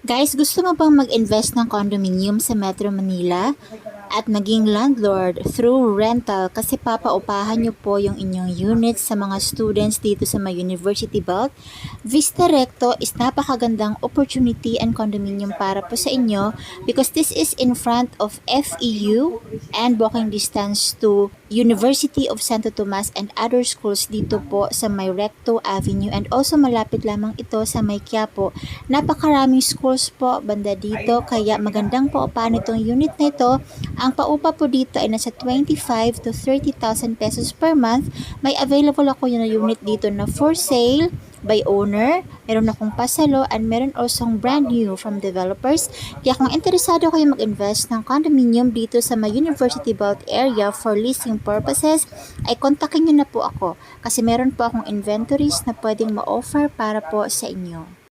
Guys, gusto mo bang mag-invest ng condominium sa Metro Manila at maging landlord through rental kasi papaupahan nyo po yung inyong units sa mga students dito sa may University Belt? Vista Recto is napakagandang opportunity and condominium para po sa inyo because this is in front of FEU and walking distance to University of Santo Tomas and other schools dito po sa may Recto Avenue, and also malapit lamang ito sa may Quiapo. Napakaraming schools po banda dito kaya magandang paupahan itong unit na ito. Ang paupa po dito ay nasa 25 to 30,000 pesos per month. May available ako yung unit dito na for sale by owner, meron akong pasalo, and meron also brand new from developers. Kaya kung interesado kayo mag-invest ng condominium dito sa may University Belt area for leasing purposes, ay kontakin nyo na po ako kasi meron po akong inventories na pwedeng ma-offer para po sa inyo.